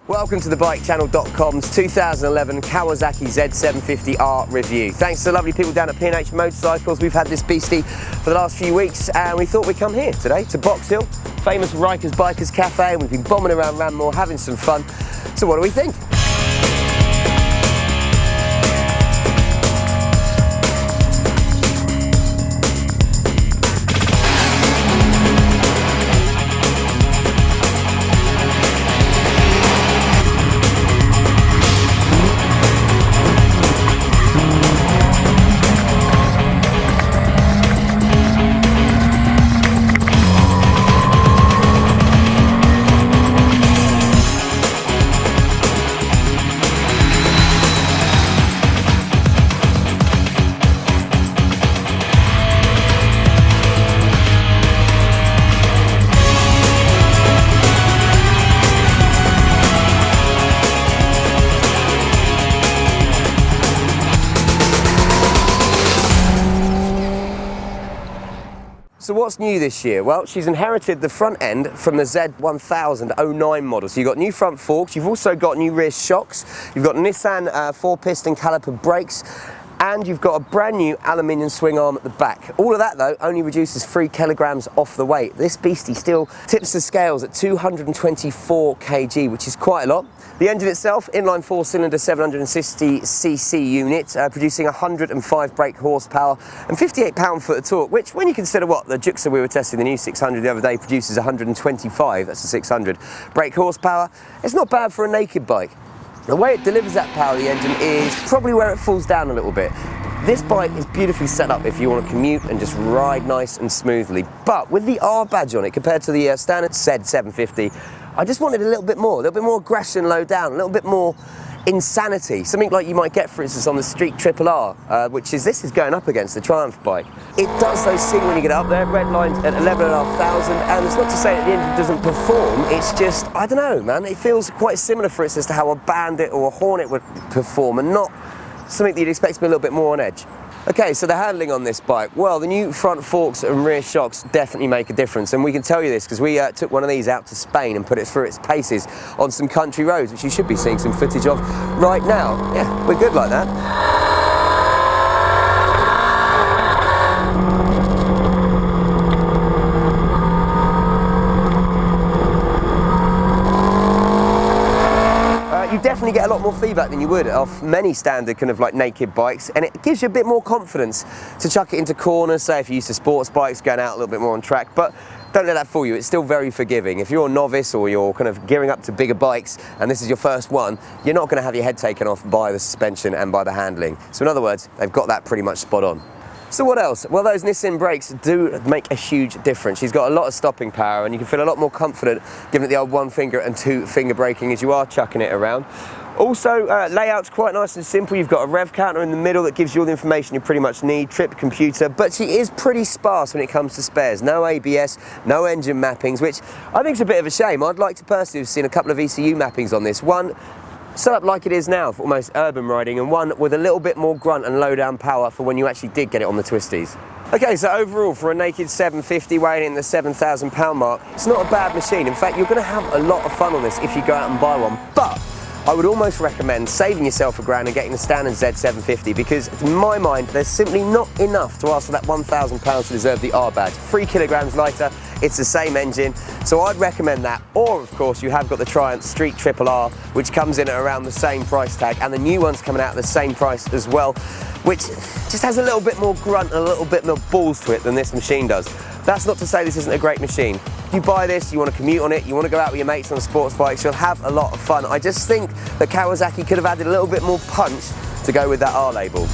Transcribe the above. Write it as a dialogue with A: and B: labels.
A: Welcome to thebikechannel.com's 2011 Kawasaki Z750R review. Thanks to the lovely people down at P&H Motorcycles. We've had this beastie for the last few weeks and we thought we'd come here today to Box Hill, famous Rikers Bikers Cafe, and we've been bombing around Ranmore having some fun. So what do we think? So what's new this year? Well, she's inherited the front end from the Z1000 model. So you've got new front forks, you've also got new rear shocks, you've got Nissan 4-piston caliper brakes, and you've got a brand new aluminium swing arm at the back. All of that though only reduces 3 kilograms off the weight. This beastie still tips the scales at 224 kg, which is quite a lot. The engine itself, inline 4-cylinder 760cc unit, producing 105 brake horsepower and 58 pound-foot of torque, which when you consider what the Juxer we were testing, the new 600 the other day, produces 125, that's a 600 brake horsepower, it's not bad for a naked bike. The way it delivers that power, the engine, is probably where it falls down a little bit. This bike is beautifully set up if you want to commute and just ride nice and smoothly. But with the R badge on it compared to the standard Z750, I just wanted a little bit more aggression low down, a little bit more insanity. Something like you might get, for instance, on the Street Triple R, which is, this is going up against the Triumph bike. It does those things when you get up there, red lines at 11,500, and it's not to say that the engine doesn't perform, it's just, I don't know, man, it feels quite similar, for instance, to how a Bandit or a Hornet would perform, and not something that you'd expect to be a little bit more on edge. Okay, so the handling on this bike, well, the new front forks and rear shocks definitely make a difference, and we can tell you this because we took one of these out to Spain and put it through its paces on some country roads, which you should be seeing some footage of right now. Yeah, we're good like that. You definitely get a lot more feedback than you would off many standard kind of like naked bikes, and it gives you a bit more confidence to chuck it into corners, say if you're used to sports bikes, going out a little bit more on track, but don't let that fool you, it's still very forgiving. If you're a novice or you're kind of gearing up to bigger bikes and this is your first one, you're not going to have your head taken off by the suspension and by the handling. So in other words, they've got that pretty much spot on. So what else? Well, those Nissan brakes do make a huge difference. She's got a lot of stopping power and you can feel a lot more confident giving it the old 1-finger and 2-finger braking as you are chucking it around. Also, layout's quite nice and simple. You've got a rev counter in the middle that gives you all the information you pretty much need, trip computer, but she is pretty sparse when it comes to spares. No ABS, no engine mappings, which I think is a bit of a shame. I'd like to personally have seen a couple of ECU mappings on this. One set up like it is now for almost urban riding, and one with a little bit more grunt and low down power for when you actually did get it on the twisties. Okay, so overall for a naked 750 weighing in the £7,000 mark, it's not a bad machine. In fact, you're going to have a lot of fun on this if you go out and buy one, but I would almost recommend saving yourself a grand and getting the standard Z750 because in my mind there's simply not enough to ask for that £1,000 to deserve the R badge. 3 kilograms lighter, it's the same engine, so I'd recommend that. Or of course you have got the Triumph Street Triple R, which comes in at around the same price tag, and the new one's coming out at the same price as well, which just has a little bit more grunt and a little bit more balls to it than this machine does. That's not to say this isn't a great machine. If you buy this, you want to commute on it, you want to go out with your mates on sports bikes, you'll have a lot of fun. I just think that Kawasaki could have added a little bit more punch to go with that R label.